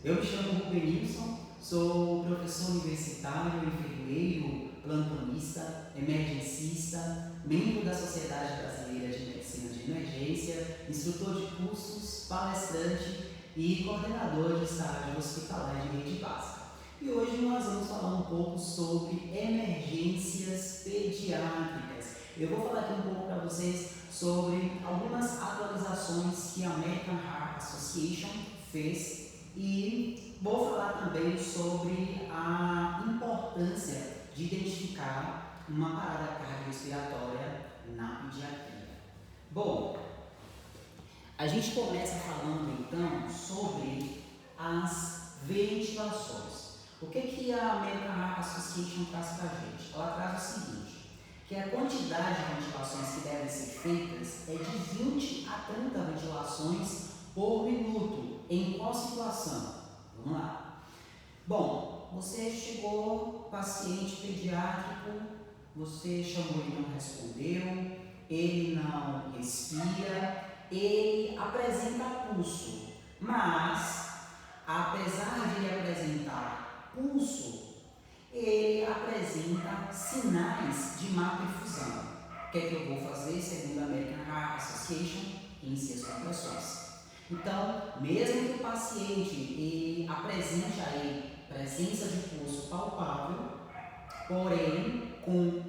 Eu me chamo Rubenilson, sou professor universitário, enfermeiro, plantonista, emergencista, membro da Sociedade Brasileira de Medicina de Emergência, instrutor de cursos, palestrante e coordenador de estágio hospitalar de rede básica. E hoje nós vamos falar um pouco sobre emergências pediátricas. Eu vou falar aqui um pouco para vocês sobre algumas atualizações que a American Heart Association fez e vou falar também sobre a importância de identificar uma parada cardiorrespiratória na pediatria. Bom, a gente começa falando então sobre as ventilações. O que a American Heart Association traz para a gente? Ela traz o seguinte, que a quantidade de ventilações que devem ser feitas é de 20 a 30 ventilações por minuto. Em qual situação? Vamos lá. Bom, você chegou, paciente pediátrico, você chamou e não respondeu, ele não respira, ele apresenta pulso, mas apesar de ele apresentar pulso, ele apresenta sinais de má perfusão. O que é que eu vou fazer, segundo a American Heart Association? Iniciar as compressões. Então, mesmo que o paciente apresente aí presença de pulso palpável, porém com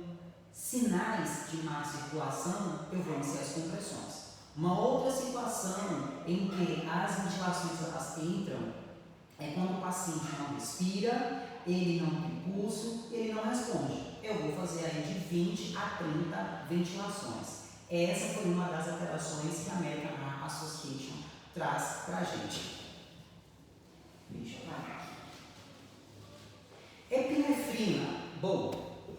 sinais de má circulação, eu vou iniciar as compressões. Uma outra situação em que as ventilações elas entram é quando o paciente não respira, ele não tem pulso, ele não responde. Eu vou fazer aí de 20 a 30 ventilações. Essa foi uma das alterações que a American Heart Association traz pra gente. Deixa eu parar aqui. Epinefrina. Bom,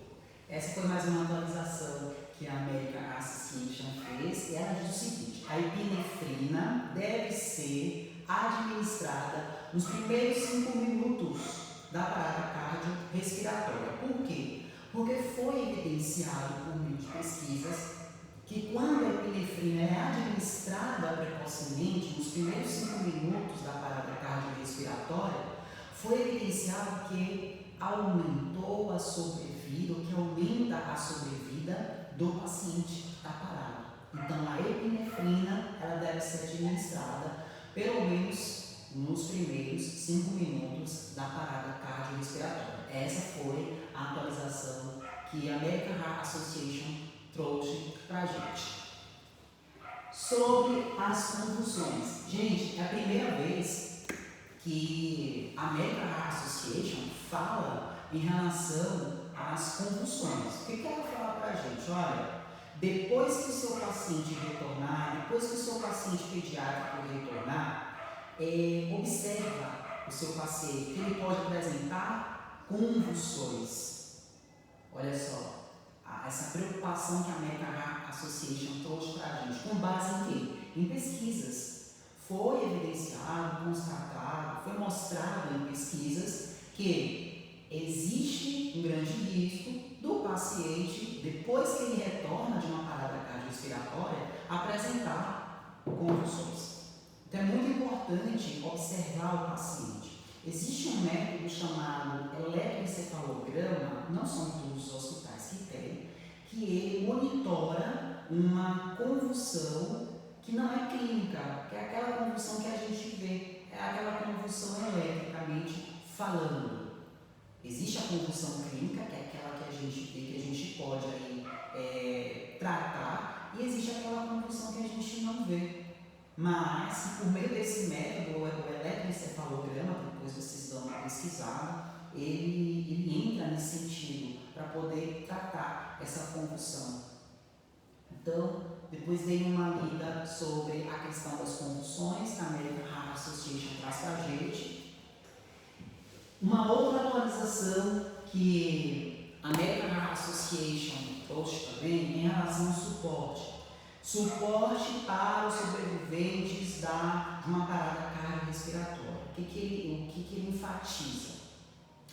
essa foi mais uma atualização que a American Association fez e ela diz o seguinte: a epinefrina deve ser administrada nos primeiros 5 minutos da parada cardiorrespiratória. Por quê? Porque foi evidenciado por meio de pesquisas que quando a epinefrina é administrada precocemente nos primeiros 5 minutos da parada cardiorrespiratória, foi evidenciado que aumentou a sobrevida, ou que aumenta a sobrevida do paciente que está parado. Então a epinefrina ela deve ser administrada pelo menos nos primeiros 5 minutos da parada cardiorrespiratória. Essa foi a atualização que a American Heart Association trouxe para a gente. Sobre as convulsões. Gente, é a primeira vez que a American Heart Association fala em relação às convulsões. O que ela fala para a gente? Olha, depois que o seu paciente retornar, depois que o seu paciente pediátrico retornar, observa o seu paciente, que ele pode apresentar convulsões. Olha só, essa preocupação que a American Heart Association trouxe para a gente, com base em quê? Em pesquisas. Foi evidenciado, constatado, foi mostrado em pesquisas que existe um grande risco do paciente, depois que ele retorna de uma parada cardiorrespiratória, apresentar convulsões. Então é muito importante observar o paciente. Existe um método chamado eletroencefalograma, não são todos os hospitais que têm, que ele monitora uma convulsão que não é clínica, que é aquela convulsão que a gente vê, é aquela convulsão eletricamente falando. Existe a convulsão clínica, que é aquela que a gente vê, que a gente pode aí, tratar, e existe aquela convulsão que a gente não vê. Mas, por meio desse método, o eletroencefalograma, depois vocês dão uma pesquisada, ele entra nesse sentido para poder tratar essa convulsão. Então, depois dei uma lida sobre a questão das convulsões que a American Heart Association traz para a gente. Uma outra atualização que a American Heart Association trouxe também em relação ao suporte. Suporte para os sobreviventes de uma parada cardiorrespiratória. O que ele enfatiza?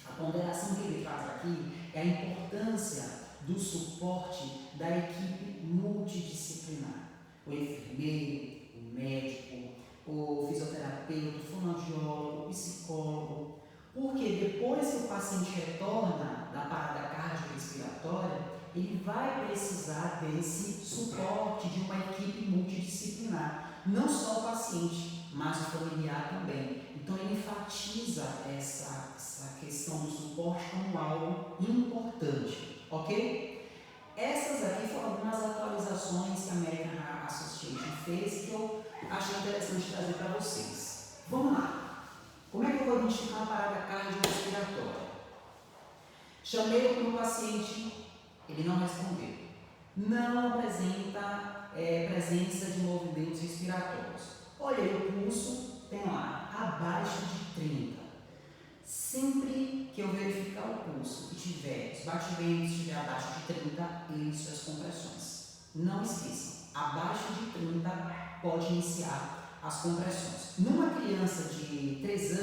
A ponderação que ele traz aqui é a importância do suporte da equipe multidisciplinar. O enfermeiro, o médico, o fisioterapeuta, o fonoaudiólogo psicólogo, porque depois que o paciente retorna da parada cardiorrespiratória, ele vai precisar desse suporte de uma equipe multidisciplinar, não só o paciente, mas o familiar também. Então ele enfatiza essa questão do suporte como algo importante, ok? Essas aqui foram algumas atualizações que a American Heart Association fez que eu achei interessante trazer para vocês. Vamos lá! Como é que eu vou identificar uma parada cardiorrespiratória? Chamei o meu paciente, ele não respondeu. Não apresenta presença de movimentos respiratórios. Olhei o pulso, tem lá, abaixo de 30. Sempre que eu verificar o pulso e tiver os batimentos, estiver abaixo de 30, inicio as compressões. Não esqueçam, abaixo de 30 pode iniciar as compressões. Numa criança de 3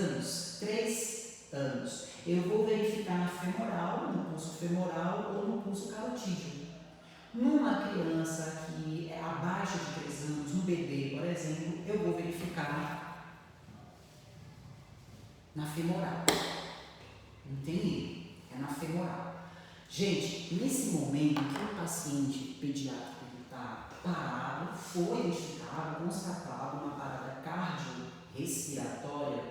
anos, eu vou verificar na femoral, no pulso femoral ou no pulso carotídeo. Numa criança que é abaixo de 3 anos, no bebê, por exemplo, eu vou verificar na femoral. Entendi? É na femoral. Gente, nesse momento que o paciente pediátrico está parado, foi identificado, constatado uma parada cardiorrespiratória,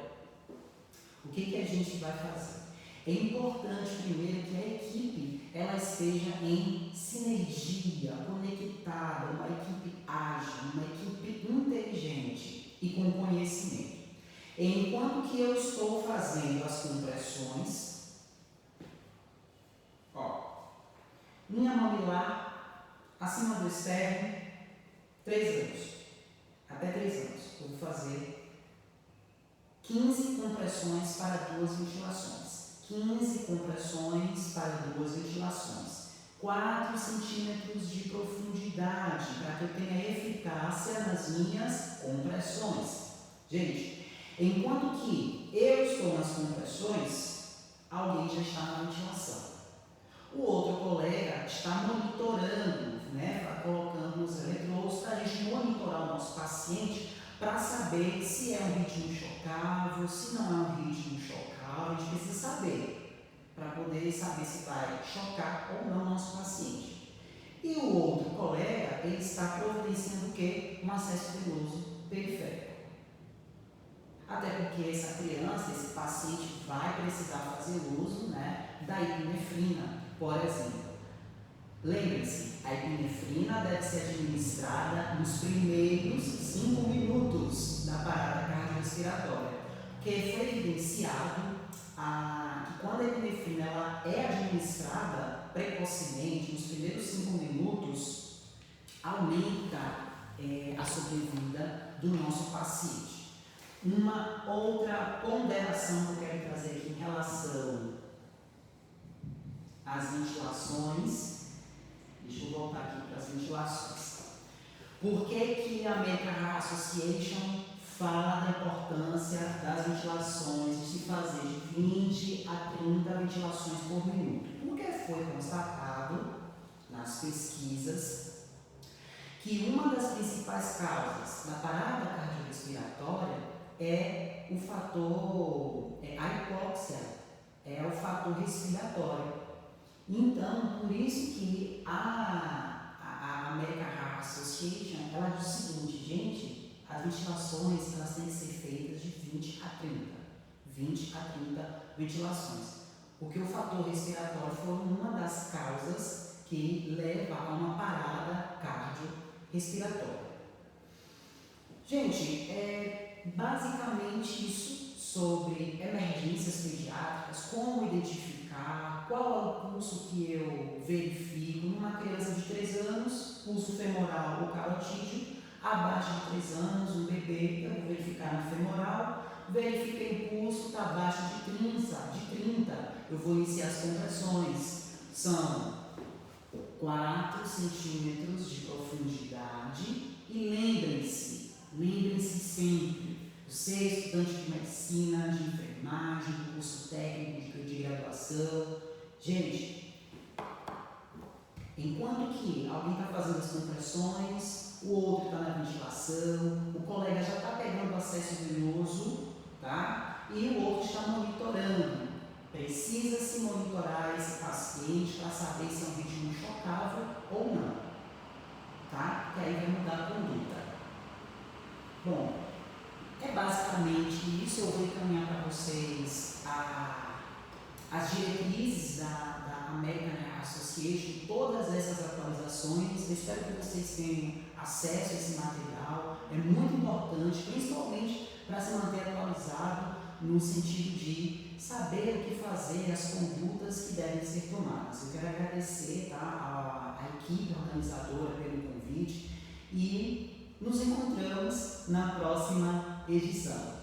o que a gente vai fazer? É importante primeiro que a equipe ela esteja em sinergia, conectada, uma equipe ágil, uma equipe inteligente e com conhecimento. Enquanto que eu estou fazendo as compressões, linha mamilar, acima do externo, 3 anos, até 3 anos, eu vou fazer 15 compressões para 2 ventilações. 15 compressões para 2 ventilações. 4 centímetros de profundidade, para que eu tenha eficácia nas minhas compressões. Gente, enquanto que eu estou nas compressões, alguém já está na ventilação. O outro colega está monitorando, colocando os eletrodos para a gente monitorar o nosso paciente para saber se é um ritmo chocável, se não é um ritmo chocável, a gente precisa saber, para poder saber se vai chocar ou não o nosso paciente. E o outro colega, ele está providenciando o quê? Um acesso venoso periférico. Até porque essa criança, esse paciente vai precisar fazer uso da epinefrina, por exemplo. Lembre-se, a epinefrina deve ser administrada nos primeiros 5 minutos da parada cardiorrespiratória, porque foi evidenciado que quando a epinefrina ela é administrada precocemente, nos primeiros 5 minutos, aumenta a sobrevida do nosso paciente. Uma outra ponderação que eu quero trazer aqui em relação às ventilações, deixa eu voltar aqui para as ventilações. Por que a American Heart Association fala da importância das ventilações, de se fazer de 20 a 30 ventilações por minuto? Porque foi constatado nas pesquisas que uma das principais causas da parada cardiorrespiratória é o fator, a hipóxia, é o fator respiratório. Então, por isso que a American Heart Association, ela diz o seguinte, gente, as ventilações, elas têm que ser feitas de 20 a 30. 20 a 30 ventilações. Porque o fator respiratório foi uma das causas que leva a uma parada cardiorrespiratória. Gente, basicamente isso sobre emergências pediátricas, como identificar, qual é o pulso que eu verifico numa criança de 3 anos, pulso femoral ou carotídeo, abaixo de 3 anos, um bebê, eu vou verificar na femoral, verifiquei o pulso, está abaixo de 30, eu vou iniciar as compressões, são 4 centímetros de profundidade e lembrem-se sempre, você é estudante de medicina, de enfermagem, do curso técnico de graduação, gente, enquanto que alguém está fazendo as compressões, o outro está na ventilação, o colega já está pegando o acesso venoso, tá? e o outro está monitorando. Precisa se monitorar esse paciente para saber se é um ritmo chocável ou não, tá? Que aí vai mudar a conduta. Bom, é basicamente isso. Eu vou encaminhar para vocês as diretrizes da American Association, todas essas atualizações. Eu espero que vocês tenham acesso a esse material. É muito importante, principalmente para se manter atualizado no sentido de saber o que fazer, as condutas que devem ser tomadas. Eu quero agradecer, tá, a equipe organizadora pelo convite e nos encontramos na próxima edição.